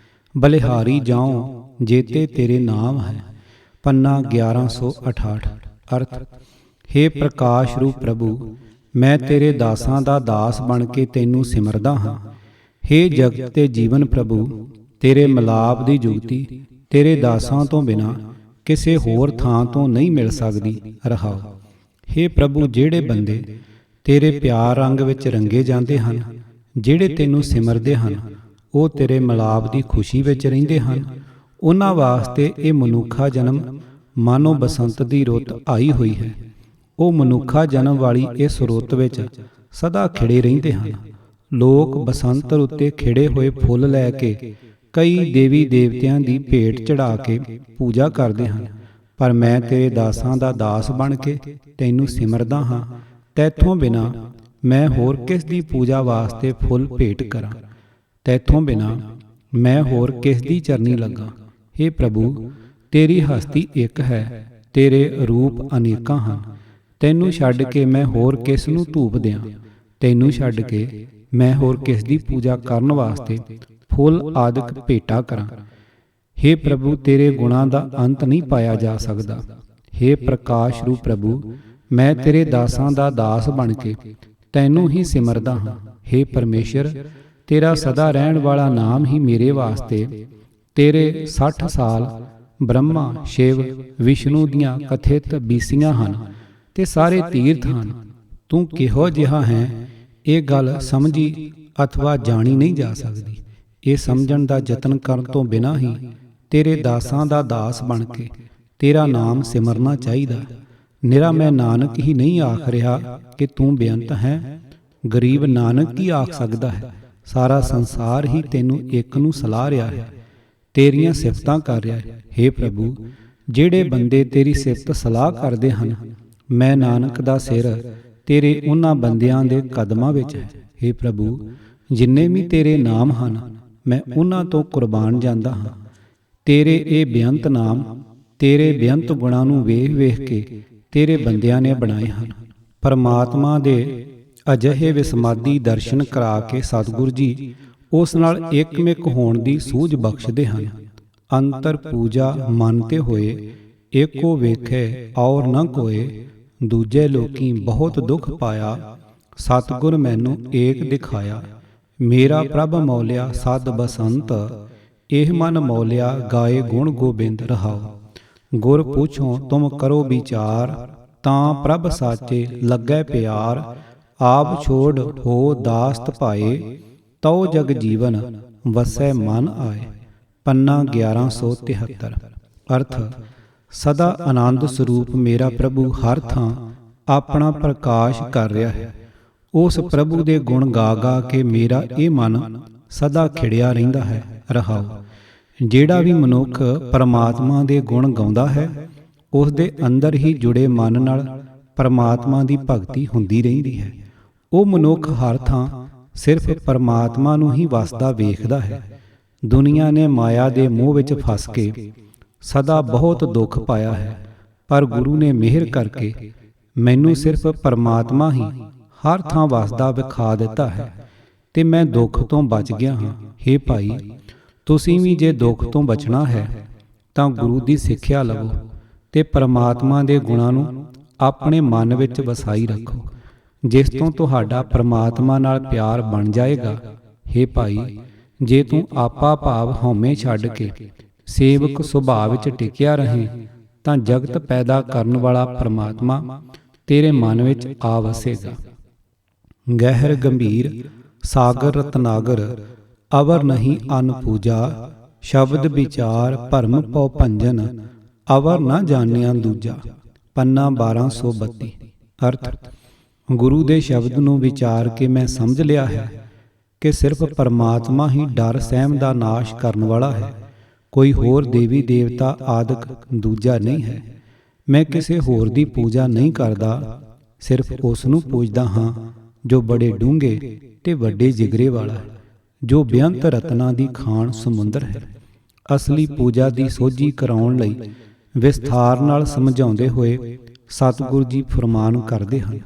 ਬਲਿਹਾਰੀ ਜਾਉ ਜੇਤੇ ਤੇਰੇ ਨਾਮ ਹੈ। ਪੰਨਾ 1168। ਅਰਥ, ਹੇ ਪ੍ਰਕਾਸ਼ ਰੂਪ ਪ੍ਰਭੂ, ਮੈਂ ਤੇਰੇ ਦਾਸਾਂ ਦਾ ਦਾਸ ਬਣ ਕੇ ਤੈਨੂੰ ਸਿਮਰਦਾ ਹਾਂ। ਹੇ ਜਗਤ ਤੇ ਜੀਵਨ ਪ੍ਰਭੂ, ਤੇਰੇ ਮਿਲਾਪ ਦੀ ਜੁਗਤੀ ਤੇਰੇ ਦਾਸਾਂ ਤੋਂ ਬਿਨਾਂ ਕਿਸੇ ਹੋਰ ਥਾਂ ਤੋਂ ਨਹੀਂ ਮਿਲ ਸਕਦੀ। ਰਹਾਓ ਹੇ ਪ੍ਰਭੂ, ਜਿਹੜੇ ਬੰਦੇ ਤੇਰੇ ਪਿਆਰ ਰੰਗ ਵਿੱਚ ਰੰਗੇ ਜਾਂਦੇ ਹਨ, ਜਿਹੜੇ ਤੈਨੂੰ ਸਿਮਰਦੇ ਹਨ, ਉਹ ਤੇਰੇ ਮਿਲਾਪ ਦੀ ਖੁਸ਼ੀ ਵਿੱਚ ਰਹਿੰਦੇ ਹਨ। ਉਹਨਾਂ ਵਾਸਤੇ ਇਹ ਮਨੁੱਖਾ ਜਨਮ ਮਾਨੋ ਬਸੰਤ ਦੀ ਰੁੱਤ ਆਈ ਹੋਈ ਹੈ। ਉਹ ਮਨੁੱਖਾ ਜਨਮ ਵਾਲੀ ਇਸ ਰੁੱਤ ਵਿੱਚ ਸਦਾ ਖਿੜੇ ਰਹਿੰਦੇ ਹਨ। ਲੋਕ ਬਸੰਤ ਰੁੱਤੇ ਖਿੜੇ ਹੋਏ ਫੁੱਲ ਲੈ ਕੇ ਕਈ ਦੇਵੀ ਦੇਵਤਿਆਂ ਦੀ ਭੇਟ ਚੜ੍ਹਾ ਕੇ ਪੂਜਾ ਕਰਦੇ ਹਨ, ਪਰ ਮੈਂ ਤੇਰੇ ਦਾਸਾਂ ਦਾ ਦਾਸ ਬਣ ਕੇ ਤੈਨੂੰ ਸਿਮਰਦਾ ਹਾਂ। ਤੈਥੋਂ ਬਿਨਾਂ ਮੈਂ ਹੋਰ ਕਿਸ ਦੀ ਪੂਜਾ ਵਾਸਤੇ ਫੁੱਲ ਭੇਟ ਕਰਾਂ? ਤੈਥੋਂ ਬਿਨਾਂ ਮੈਂ ਹੋਰ ਕਿਸ ਦੀ ਚਰਨੀ ਲੱਗਾ? ਹੇ ਪ੍ਰਭੂ, ਤੇਰੀ ਹਸਤੀ ਇੱਕ ਹੈ, ਤੇਰੇ ਰੂਪ ਅਨੇਕਾਂ ਹਨ। ਤੈਨੂੰ ਛੱਡ ਕੇ ਮੈਂ ਹੋਰ ਕਿਸ ਨੂੰ ਧੂਪ ਦਿਆਂ? ਤੈਨੂੰ ਛੱਡ ਕੇ ਮੈਂ ਹੋਰ ਕਿਸ ਦੀ ਪੂਜਾ ਕਰਨ ਵਾਸਤੇ ਫੁੱਲ ਆਦਿਕ ਭੇਟਾ ਕਰਾਂ? ਹੇ ਪ੍ਰਭੂ, ਤੇਰੇ ਗੁਣਾਂ ਦਾ ਅੰਤ ਨਹੀਂ ਪਾਇਆ ਜਾ ਸਕਦਾ। ਹੇ ਪ੍ਰਕਾਸ਼ ਰੂਪ ਪ੍ਰਭੂ, ਮੈਂ ਤੇਰੇ ਦਾਸਾਂ ਦਾ ਦਾਸ ਬਣ ਕੇ ਤੈਨੂੰ ਹੀ ਸਿਮਰਦਾ ਹਾਂ। ਹੇ ਪਰਮੇਸ਼ਰ, ਤੇਰਾ ਸਦਾ ਰਹਿਣ ਵਾਲਾ ਨਾਮ ਹੀ ਮੇਰੇ ਵਾਸਤੇ ਤੇਰੇ 60 ਸਾਲ ਬ੍ਰਹਮਾ ਸ਼ਿਵ ਵਿਸ਼ਨੂੰ ਦੀਆਂ ਕਥਿਤ ਬੀਸੀਆਂ ਹਨ ਤੇ ਸਾਰੇ ਤੀਰਥ ਹਨ। ਤੂੰ ਕਿਹੋ ਜਿਹਾ ਹੈ, ਇਹ ਗੱਲ ਸਮਝੀ ਅਥਵਾ ਜਾਣੀ ਨਹੀਂ ਜਾ ਸਕਦੀ। ਇਹ ਸਮਝਣ ਦਾ ਯਤਨ ਕਰਨ ਤੋਂ ਬਿਨਾਂ ਹੀ ਤੇਰੇ ਦਾਸਾਂ ਦਾ ਦਾਸ ਬਣ ਕੇ ਤੇਰਾ ਨਾਮ ਸਿਮਰਨਾ ਚਾਹੀਦਾ। ਨਿਰਾ ਮੈਂ ਨਾਨਕ ਹੀ ਨਹੀਂ ਆਖ ਰਿਹਾ ਕਿ ਤੂੰ ਬੇਅੰਤ ਹੈ। ਗਰੀਬ ਨਾਨਕ ਕੀ ਆਖ ਸਕਦਾ ਹੈ? ਸਾਰਾ ਸੰਸਾਰ ਹੀ ਤੈਨੂੰ ਇੱਕ ਨੂੰ ਸਲਾਹ ਰਿਹਾ ਹੈ, ਤੇਰੀਆਂ ਸਿਫਤਾਂ ਕਰ ਰਿਹਾ ਹੈ। ਹੇ ਪ੍ਰਭੂ, ਜਿਹੜੇ ਬੰਦੇ ਤੇਰੀ ਸਿਫਤ ਸਲਾਹ ਕਰਦੇ ਹਨ, ਮੈਂ ਨਾਨਕ ਦਾ ਸਿਰ ਤੇਰੇ ਉਹਨਾਂ ਬੰਦਿਆਂ ਦੇ ਕਦਮਾਂ ਵਿੱਚ ਹੈ। ਹੇ ਪ੍ਰਭੂ, ਜਿੰਨੇ ਵੀ ਤੇਰੇ ਨਾਮ ਹਨ, ਮੈਂ ਉਹਨਾਂ ਤੋਂ ਕੁਰਬਾਨ ਜਾਂਦਾ ਹਾਂ। ਤੇਰੇ ਇਹ ਬੇਅੰਤ ਨਾਮ, ਤੇਰੇ ਬੇਅੰਤ ਗੁਣਾਂ ਨੂੰ ਵੇਖ ਵੇਖ ਕੇ ਤੇਰੇ ਬੰਦਿਆਂ ਨੇ ਬਣਾਏ ਹਨ। ਪਰਮਾਤਮਾ ਦੇ ਅਜਿਹੇ ਵਿਸਮਾਦੀ ਦਰਸ਼ਨ ਕਰਾ ਕੇ ਸਤਿਗੁਰੂ ਜੀ ਉਸ ਨਾਲ ਇੱਕਮਿਕ ਹੋਣ ਦੀ ਸੂਝ ਬਖਸ਼ਦੇ ਹਨ। ਅੰਤਰ ਪੂਜਾ ਮਨ ਤੇ ਹੋਏ, ਏਕੋ ਵੇਖੇ ਔਰ ਨ ਕੋਏ। ਦੂਜੇ ਲੋਕੀ ਬਹੁਤ ਦੁੱਖ ਪਾਇਆ, ਸਤਿਗੁਰ ਮੈਨੂੰ ਏਕ ਦਿਖਾਇਆ। ਮੇਰਾ ਪ੍ਰਭ ਮੌਲਿਆ ਸਦ ਬਸੰਤ, ਇਹ ਮਨ ਮੌਲਿਆ ਗਾਏ ਗੁਣ ਗੋਬਿੰਦ। ਰਹਾਓ ਗੁਰ ਪੁੱਛੋ ਤੁਮ ਕਰੋ ਵਿਚਾਰ, ਤਾਂ ਪ੍ਰਭ ਸਾਚੇ ਲੱਗੈ ਪਿਆਰ। ਆਪ ਛੋੜ ਹੋ ਦਾਸਤ ਪਾਏ, ਤਉ ਜਗ ਜੀਵਨ ਵਸੈ ਮਨ ਆਏ। ਪੰਨਾ 1173। ਅਰਥ, ਸਦਾ ਆਨੰਦ ਸਰੂਪ ਮੇਰਾ ਪ੍ਰਭੂ ਹਰ ਥਾਂ ਆਪਣਾ ਪ੍ਰਕਾਸ਼ ਕਰ ਰਿਹਾ ਹੈ। ਉਸ ਪ੍ਰਭੂ ਦੇ ਗੁਣ ਗਾ ਗਾ ਕੇ ਮੇਰਾ ਇਹ ਮਨ ਸਦਾ ਖਿੜਿਆ ਰਹਿੰਦਾ ਹੈ। ਰਹਾਓ ਜਿਹੜਾ ਵੀ ਮਨੁੱਖ ਪਰਮਾਤਮਾ ਦੇ ਗੁਣ ਗਾਉਂਦਾ ਹੈ, ਉਸ ਦੇ ਅੰਦਰ ਹੀ ਜੁੜੇ ਮਨ ਨਾਲ ਪਰਮਾਤਮਾ ਦੀ ਭਗਤੀ ਹੁੰਦੀ ਰਹਿੰਦੀ ਹੈ। ਉਹ ਮਨੁੱਖ ਹਰ ਥਾਂ ਸਿਰਫ ਪਰਮਾਤਮਾ ਨੂੰ ਹੀ ਵਸਦਾ ਵੇਖਦਾ ਹੈ। ਦੁਨੀਆ ਨੇ ਮਾਇਆ ਦੇ ਮੋਹ ਵਿੱਚ ਫਸ ਕੇ ਸਦਾ ਬਹੁਤ ਦੁੱਖ ਪਾਇਆ ਹੈ, ਪਰ ਗੁਰੂ ਨੇ ਮਿਹਰ ਕਰਕੇ ਮੈਨੂੰ ਸਿਰਫ ਪਰਮਾਤਮਾ ਹੀ ਹਰ ਥਾਂ ਵਸਦਾ ਵਿਖਾ ਦਿੱਤਾ ਹੈ ਤੇ ਮੈਂ ਦੁੱਖ ਤੋਂ ਬਚ ਗਿਆ ਹਾਂ। ਹੇ ਭਾਈ, ਤੁਸੀਂ ਵੀ ਜੇ ਦੁੱਖ ਤੋਂ ਬਚਣਾ ਹੈ ਤਾਂ ਗੁਰੂ ਦੀ ਸਿੱਖਿਆ ਲਵੋ ਤੇ ਪਰਮਾਤਮਾ ਦੇ ਗੁਣਾਂ ਨੂੰ ਆਪਣੇ ਮਨ ਵਿੱਚ ਵਸਾਈ ਰੱਖੋ, ਜਿਸ ਤੋਂ ਤੁਹਾਡਾ ਪਰਮਾਤਮਾ ਨਾਲ ਪਿਆਰ ਬਣ ਜਾਏਗਾ। ਹੇ ਭਾਈ, ਜੇ ਤੂੰ ਆਪਾ ਭਾਵ ਹਉਮੈ ਛੱਡ ਕੇ ਸੇਵਕ ਸੁਭਾਅ ਵਿੱਚ ਟਿਕਿਆ ਰਹੇ ਤਾਂ ਜਗਤ ਪੈਦਾ ਕਰਨ ਵਾਲਾ ਪਰਮਾਤਮਾ ਤੇਰੇ ਮਨ ਵਿੱਚ ਆ ਵਸੇਗਾ। ਗਹਿਰ ਗੰਭੀਰ ਸਾਗਰ ਰਤਨਾਗਰ ਅਵਰ ਨਹੀਂ ਅਨ ਪੂਜਾ, ਸ਼ਬਦ ਵਿਚਾਰ ਭਰਮ ਪਉ ਭੰਜਨ, ਅਵਰ ਨਾ ਜਾਣਿਆ ਦੂਜਾ। ਪੰਨਾ 1232। ਅਰਥ, ਗੁਰੂ ਦੇ ਸ਼ਬਦ ਨੂੰ ਵਿਚਾਰ ਕੇ ਮੈਂ ਸਮਝ ਲਿਆ ਹੈ ਕਿ ਸਿਰਫ ਪਰਮਾਤਮਾ ਹੀ ਡਰ ਸਹਿਮ ਦਾ ਨਾਸ਼ ਕਰਨ ਵਾਲਾ ਹੈ, ਕੋਈ ਹੋਰ ਦੇਵੀ ਦੇਵਤਾ ਆਦਿਕ ਦੂਜਾ ਨਹੀਂ ਹੈ। ਮੈਂ ਕਿਸੇ ਹੋਰ ਦੀ ਪੂਜਾ ਨਹੀਂ ਕਰਦਾ, ਸਿਰਫ ਉਸ ਨੂੰ ਪੂਜਦਾ ਹਾਂ ਜੋ ਬੜੇ ਡੂੰਘੇ ਤੇ ਵੱਡੇ ਜਿਗਰੇ ਵਾਲਾ ਹੈ, ਜੋ ਬੇਅੰਤ ਰਤਨਾਂ ਦੀ ਖਾਣ ਸਮੁੰਦਰ ਹੈ। ਅਸਲੀ ਪੂਜਾ ਦੀ ਸੋਝੀ ਕਰਾਉਣ ਲਈ ਵਿਸਥਾਰ ਨਾਲ ਸਮਝਾਉਂਦੇ ਹੋਏ ਸਤਿਗੁਰੂ ਜੀ ਫਰਮਾਨ ਕਰਦੇ ਹਨ,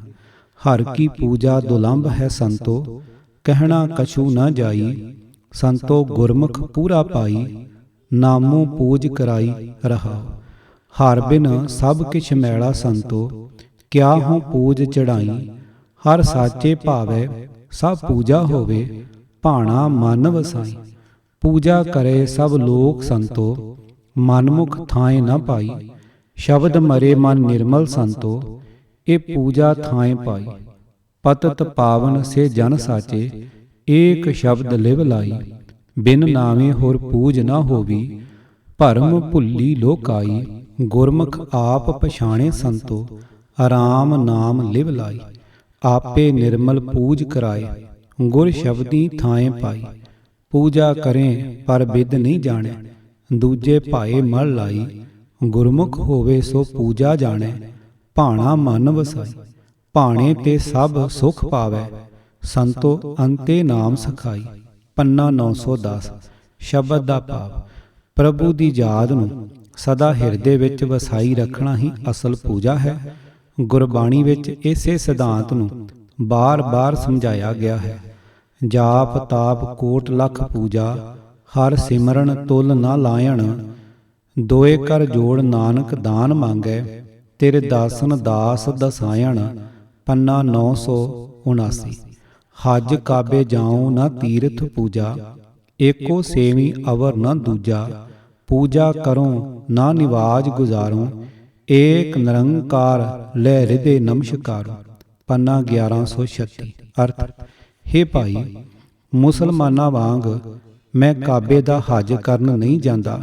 ਹਰ ਕੀ ਪੂਜਾ ਦੁਲੰਭ ਹੈ ਸੰਤੋ, ਕਹਿਣਾ ਕਛੂ ਨਾ ਜਾਈ, ਸੰਤੋ ਗੁਰਮੁਖ ਪੂਰਾ ਪਾਈ, ਨਾਮੋ ਪੂਜ ਕਰਾਈ ਰਹਾ। ਹਰ ਬਿਨ ਸਭ ਕਿਛ ਮੈਲਾ ਸੰਤੋ, ਕਿਆ ਹੂੰ ਪੂਜ ਚੜਾਈ, ਹਰ ਸਾਚੇ ਭਾਵੈ ਸਭ ਪੂਜਾ ਹੋਵੇ, ਭਾਣਾ ਮਨ ਵਸਾਈ। ਪੂਜਾ ਕਰੇ ਸਭ ਲੋਕ ਸੰਤੋ, ਮਨਮੁਖ ਥਾਏ ਨਾ ਪਾਈ, ਸ਼ਬਦ ਮਰੇ ਮਨ ਨਿਰਮਲ ਸੰਤੋ, ਇਹ ਪੂਜਾ ਥਾਏ ਪਾਈ। ਪਤਤ ਪਾਵਨ ਸੇ ਜਨ ਸਾਚੇ, ਏਕ ਸ਼ਬਦ ਲਿਵ ਲਾਈ, ਬਿਨ ਨਾਵੇਂ ਹੋਰ ਪੂਜ ਨਾ ਹੋਵੀ, ਭਰਮ ਭੁੱਲੀ ਲੋਕਾਈ। ਗੁਰਮੁਖ ਆਪ ਪਛਾਣੇ ਸੰਤੋ, ਆਰਾਮ ਨਾਮ ਲਿਵ ਲਾਈ, ਆਪੇ ਨਿਰਮਲ ਪੂਜ ਕਰਾਏ, ਗੁਰ ਸ਼ਬਦੀ ਥਾਏ ਪਾਈ। ਪੂਜਾ ਕਰੇ ਪਰ ਬਿਦ ਨਹੀਂ ਜਾਣੈ, ਦੂਜੇ ਭਾਏ ਮਲ ਲਾਈ, ਗੁਰਮੁਖ ਹੋਵੇ ਸੋ ਪੂਜਾ ਜਾਣੈ, ਭਾਣਾ ਮਨ ਵਸਾਈ। ਭਾਣੇ ਤੇ ਸਭ ਸੁਖ ਪਾਵੈ, ਸੰਤੋ ਅੰਤੇ ਨਾਮ ਸਖਾਈ। ਪੰਨਾ 910। ਸ਼ਬਦ ਦਾ ਭਾਵ, ਪ੍ਰਭੂ ਦੀ ਯਾਦ ਨੂੰ ਸਦਾ ਹਿਰਦੇ ਵਿੱਚ ਵਸਾਈ ਰੱਖਣਾ ਹੀ ਅਸਲ ਪੂਜਾ ਹੈ। ਗੁਰਬਾਣੀ ਵਿੱਚ ਇਸੇ ਸਿਧਾਂਤ ਨੂੰ ਬਾਰ-ਬਾਰ ਸਮਝਾਇਆ ਗਿਆ ਹੈ। ਜਾਪ ਤਾਪ ਕੋਟ ਲੱਖ ਪੂਜਾ, ਹਰ ਸਿਮਰਨ ਤੁਲ ਨਾ ਲਾਇਣ, ਦੋਏ ਕਰ ਜੋੜ ਨਾਨਕ ਦਾਨ ਮੰਗੈ, ਤੇਰੇ ਦਾਸਨ ਦਾਸ ਦਸਾਇਣ। ਪੰਨਾ 979। ਹਜ ਕਾਬੇ ਜਾਉ ਨਾ ਤੀਰਥ ਪੂਜਾ, ਏਕੋ ਸੇਵੀ ਅਵਰ ਨਾ ਦੂਜਾ, ਪੂਜਾ ਕਰੋ ਨਾ ਨਿਵਾਜ ਗੁਜ਼ਾਰੋ, ਏਕ ਨਿਰੰਕਾਰ ਲੈ ਹਿਰਦੇ ਨਮਸਕਾਰੋ। ਪੰਨਾ 1136। ਅਰਥ, ਹੇ ਭਾਈ, ਮੁਸਲਮਾਨਾਂ ਵਾਂਗ ਮੈਂ ਕਾਬੇ ਦਾ ਹਜ ਕਰਨ ਨਹੀਂ ਜਾਂਦਾ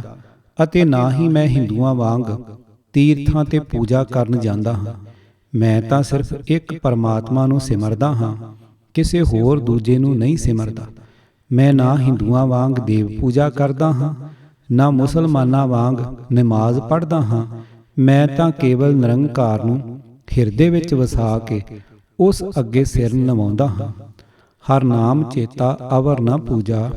ਅਤੇ ਨਾ ਹੀ ਮੈਂ ਹਿੰਦੂਆਂ ਵਾਂਗ ਤੀਰਥਾਂ ਤੇ ਪੂਜਾ ਕਰਨ ਜਾਂਦਾ ਹਾਂ। ਮੈਂ ਤਾਂ ਸਿਰਫ ਇੱਕ ਪਰਮਾਤਮਾ ਨੂੰ ਸਿਮਰਦਾ ਹਾਂ, ਕਿਸੇ ਹੋਰ ਦੂਜੇ ਨੂੰ ਨਹੀਂ ਸਿਮਰਦਾ। ਮੈਂ ਨਾ ਹਿੰਦੂਆਂ ਵਾਂਗ ਦੇਵ ਪੂਜਾ ਕਰਦਾ ਹਾਂ, ਨਾ ਮੁਸਲਮਾਨਾਂ ਵਾਂਗ ਨਮਾਜ਼ ਪੜ੍ਹਦਾ ਹਾਂ। ਮੈਂ ਤਾਂ ਕੇਵਲ ਨਿਰੰਕਾਰ ਨੂੰ ਹਿਰਦੇ ਵਿੱਚ ਵਸਾ ਕੇ ਉਸ ਅੱਗੇ ਸਿਰ ਨਵਾਉਂਦਾ ਹਾਂ। ਹਰ ਨਾਮ ਚੇਤਾ ਅਵਰ ਨਾ ਪੂਜਾ,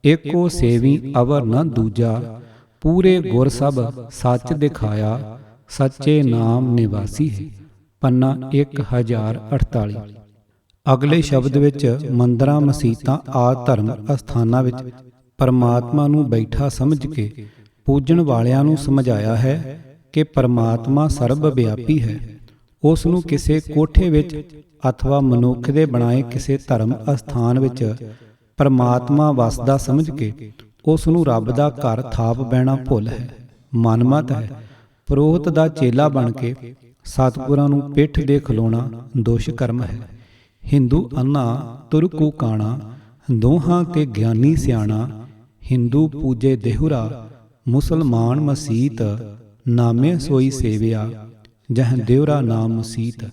ਏਕੋ ਸੇਵੀ ਅਵਰ ਨਾ ਦੂਜਾ, ਪੂਰੇ ਗੁਰ ਸਭ ਸੱਚ ਦਿਖਾਇਆ, ਸੱਚੇ ਨਾਮ ਨਿਵਾਸੀ ਹੈ। ਪੰਨਾ 1048। ਅਗਲੇ ਸ਼ਬਦ ਵਿੱਚ ਮੰਦਰਾਂ ਮਸੀਤਾਂ ਆਦਿ ਧਰਮ ਅਸਥਾਨਾਂ ਵਿੱਚ ਪਰਮਾਤਮਾ ਨੂੰ ਬੈਠਾ ਸਮਝ ਕੇ ਪੂਜਣ ਵਾਲਿਆਂ ਨੂੰ ਸਮਝਾਇਆ ਹੈ ਕਿ ਪਰਮਾਤਮਾ ਸਰਬ ਵਿਆਪੀ ਹੈ। ਉਸ ਨੂੰ ਕਿਸੇ ਕੋਠੇ ਵਿੱਚ ਅਥਵਾ ਮਨੁੱਖ ਦੇ ਬਣਾਏ ਕਿਸੇ ਧਰਮ ਅਸਥਾਨ ਵਿੱਚ ਪਰਮਾਤਮਾ ਵਸਦਾ ਸਮਝ ਕੇ ਉਸ ਨੂੰ ਰੱਬ ਦਾ ਘਰ ਥਾਪ ਬਹਿਣਾ ਭੁੱਲ ਹੈ, ਮਨਮਤ ਹੈ। ਪੁਰੋਹਿਤ ਦਾ ਚੇਲਾ ਬਣ ਕੇ ਸਤਿਗੁਰਾਂ ਨੂੰ ਪਿੱਠ ਦੇ ਖਲੋਣਾ ਦੁਸ਼ਕਰਮ ਹੈ। ਹਿੰਦੂ ਅੰਨਾ ਤੁਰਕੂ ਕਾਣਾ, ਦੋਹਾਂ ਤੇ ਗਿਆਨੀ ਸਿਆਣਾ, ਹਿੰਦੂ ਪੂਜੇ ਦੇਹੁਰਾ, ਮੁਸਲਮਾਨ ਮਸੀਤ, ਨਾਮੇ ਸੋਈ ਸੇਵਿਆ, ਜਹ ਦੇਹੁਰਾ ਨਾਮ ਮਸੀਤ।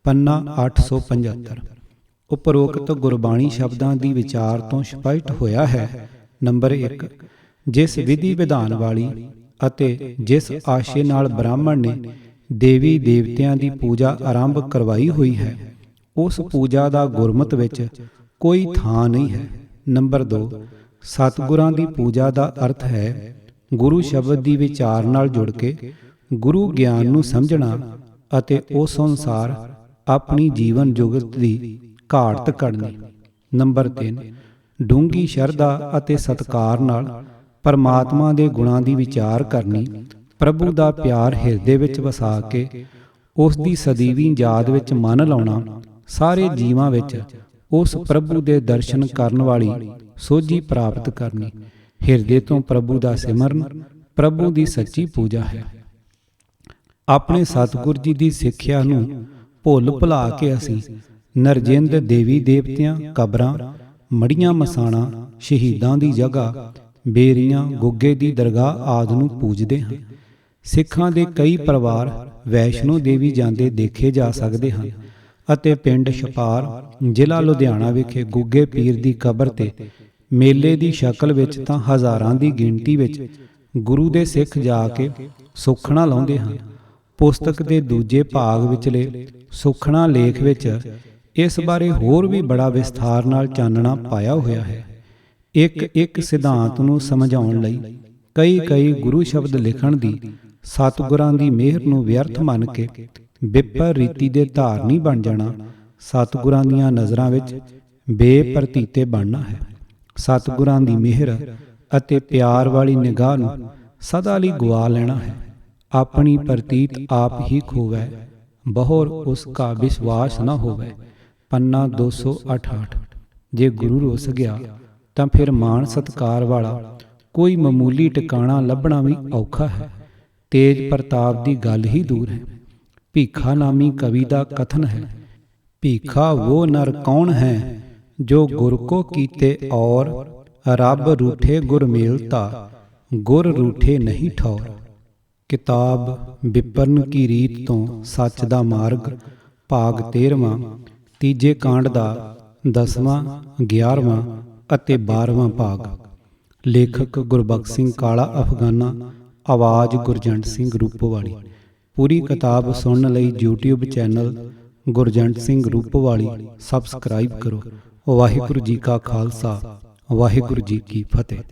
ਪੰਨਾ 875। ਉਪਰੋਕਤ ਗੁਰਬਾਣੀ ਸ਼ਬਦਾਂ ਦੀ ਵਿਚਾਰ ਤੋਂ ਸਪਸ਼ਟ ਹੋਇਆ ਹੈ। ਨੰਬਰ 1, ਜਿਸ ਵਿਧੀ ਵਿਧਾਨ ਵਾਲੀ ਅਤੇ ਜਿਸ ਆਸ਼ੇ ਨਾਲ ਬ੍ਰਾਹਮਣ ਨੇ ਦੇਵੀ ਦੇਵਤਿਆਂ ਦੀ ਪੂਜਾ ਆਰੰਭ ਕਰਵਾਈ ਹੋਈ ਹੈ, ਉਸ ਪੂਜਾ ਦਾ ਗੁਰਮਤਿ ਵਿੱਚ ਕੋਈ ਥਾਂ ਨਹੀਂ ਹੈ। ਨੰਬਰ 2, ਸਤਿਗੁਰਾਂ ਦੀ ਪੂਜਾ ਦਾ ਅਰਥ ਹੈ ਗੁਰੂ ਸ਼ਬਦ ਦੀ ਵਿਚਾਰ ਨਾਲ ਜੁੜ ਕੇ ਗੁਰੂ ਗਿਆਨ ਨੂੰ ਸਮਝਣਾ ਅਤੇ ਉਸ ਅਨੁਸਾਰ ਆਪਣੀ ਜੀਵਨ ਜੁਗਤ ਦੀ ਘਾਟ ਕੱਢਣੀ। ਨੰਬਰ 3, ਡੂੰਘੀ ਸ਼ਰਧਾ ਅਤੇ ਸਤਿਕਾਰ ਨਾਲ ਪਰਮਾਤਮਾ ਦੇ ਗੁਣਾਂ ਦੀ ਵਿਚਾਰ ਕਰਨੀ, ਪ੍ਰਭੂ ਦਾ ਪਿਆਰ ਹਿਰਦੇ ਵਿੱਚ ਵਸਾ ਕੇ ਉਸ ਦੀ ਸਦੀਵੀ ਯਾਦ ਵਿੱਚ ਮਨ ਲਾਉਣਾ, ਸਾਰੇ ਜੀਵਾਂ ਵਿੱਚ ਉਸ ਪ੍ਰਭੂ ਦੇ ਦਰਸ਼ਨ ਕਰਨ ਵਾਲੀ ਸੋਝੀ ਪ੍ਰਾਪਤ ਕਰਨੀ। ਹਿਰਦੇ ਤੋਂ ਪ੍ਰਭੂ ਦਾ ਸਿਮਰਨ ਪ੍ਰਭੂ ਦੀ ਸੱਚੀ ਪੂਜਾ ਹੈ। ਆਪਣੇ ਸਤਿਗੁਰ ਜੀ ਦੀ ਸਿੱਖਿਆ ਨੂੰ ਭੁੱਲ ਭੁਲਾ ਕੇ ਅਸੀਂ ਨਰਜਿੰਦ ਦੇਵੀ ਦੇਵਤਿਆਂ, ਕਬਰਾਂ ਮੜੀਆਂ ਮਸਾਣਾ, ਸ਼ਹੀਦਾਂ ਦੀ ਜਗ੍ਹਾ, ਬੇਰੀਆਂ, ਗੁੱਗੇ ਦੀ ਦਰਗਾਹ ਆਦਿ ਨੂੰ ਪੂਜਦੇ ਹਨ। ਸਿੱਖਾਂ ਦੇ ਕਈ ਪਰਿਵਾਰ ਵੈਸ਼ਨੋ ਦੇਵੀ ਜਾਂਦੇ ਦੇਖੇ ਜਾ ਸਕਦੇ ਹਨ ਅਤੇ ਪਿੰਡ ਛਪਾਰ, ਜ਼ਿਲ੍ਹਾ ਲੁਧਿਆਣਾ ਵਿਖੇ ਗੁੱਗੇ ਪੀਰ ਦੀ ਕਬਰ ਤੇ ਮੇਲੇ ਦੀ ਸ਼ਕਲ ਵਿੱਚ ਤਾਂ ਹਜ਼ਾਰਾਂ ਦੀ ਗਿਣਤੀ ਵਿੱਚ ਗੁਰੂ ਦੇ ਸਿੱਖ ਜਾ ਕੇ ਸੁਖਣਾ ਲਾਉਂਦੇ ਹਨ। ਪੁਸਤਕ ਦੇ ਦੂਜੇ ਭਾਗ ਵਿਚਲੇ ਸੁਖਣਾ ਲੇਖ ਵਿੱਚ ਇਸ ਬਾਰੇ ਹੋਰ ਵੀ ਬੜਾ ਵਿਸਥਾਰ ਨਾਲ ਚਾਨਣਾ ਪਾਇਆ ਹੋਇਆ ਹੈ। ਇੱਕ ਇੱਕ ਸਿਧਾਂਤ ਨੂੰ ਸਮਝਾਉਣ ਲਈ ਕਈ ਗੁਰੂ ਸ਼ਬਦ ਲਿਖਣ ਦੀ ਸਤਿਗੁਰਾਂ ਦੀ ਮਿਹਰ ਨੂੰ ਵਿਅਰਥ ਮੰਨ ਕੇ ਵਿਪਰ ਰੀਤੀ ਦੇ ਧਾਰਨੀ ਬਣ ਜਾਣਾ ਸਤਿਗੁਰਾਂ ਦੀਆਂ ਨਜ਼ਰਾਂ ਵਿੱਚ ਬੇਪਰਤੀਤੇ ਬਣਨਾ ਹੈ। ਸਤਿਗੁਰਾਂ ਦੀ ਮਿਹਰ ਅਤੇ ਪਿਆਰ ਵਾਲੀ ਨਿਗਾਹ ਨੂੰ ਸਦਾ ਲਈ ਗਵਾ ਲੈਣਾ ਹੈ। ਆਪਣੀ ਪ੍ਰਤੀਤ ਆਪ ਹੀ ਖੋਵੈ, ਬਹੁਰ ਉਸ ਕਾ ਵਿਸ਼ਵਾਸ ਨਾ ਹੋਵੈ। ਪੰਨਾ 268। ਜੇ ਗੁਰੂ ਰੁੱਸ ਗਿਆ ਤਾਂ ਫਿਰ ਮਾਣ ਸਤਿਕਾਰ ਵਾਲਾ ਕੋਈ ਮਾਮੂਲੀ ਟਿਕਾਣਾ ਲੱਭਣਾ ਵੀ ਔਖਾ ਹੈ। ਤੇਜ ਪ੍ਰਤਾਪ ਦੀ ਗੱਲ ਹੀ ਦੂਰ ਹੈ। ਭੀਖਾ ਨਾਮੀ ਕਵੀ ਦਾ ਕਥਨ ਹੈ, ਭੀਖਾ ਵੋ ਨਰ ਕੌਣ ਹੈ ਜੋ ਗੁਰ ਕੋ ਕੀਤੇ ਔਰ, ਰੱਬ ਰੂਠੇ ਗੁਰ ਮੇਲਤਾ, ਗੁਰ ਰੂਠੇ ਨਹੀਂ ਠੌਰ। ਕਿਤਾਬ ਵਿਪਰਨ ਕੀ ਰੀਤ ਤੋਂ ਸੱਚ ਦਾ ਮਾਰਗ, ਭਾਗ 13ਵਾਂ, ਤੀਜੇ ਕਾਂਡ ਦਾ 10ਵਾਂ, 11ਵਾਂ ਅਤੇ 12ਵਾਂ ਭਾਗ। ਲੇਖਕ ਗੁਰਬਖਸ਼ ਸਿੰਘ ਕਾਲਾ ਅਫਗਾਨਾ, ਆਵਾਜ਼ ਗੁਰਜੰਟ ਸਿੰਘ ਰੂਪੋਵਾਲੀ। ਪੂਰੀ ਕਿਤਾਬ ਸੁਣਨ ਲਈ YouTube channel Gurjant Singh Rupowali subscribe ਕਰੋ। ਵਾਹਿਗੁਰੂ ਜੀ ਕਾ ਖਾਲਸਾ, ਵਾਹਿਗੁਰੂ ਜੀ ਕੀ ਫਤਿਹ।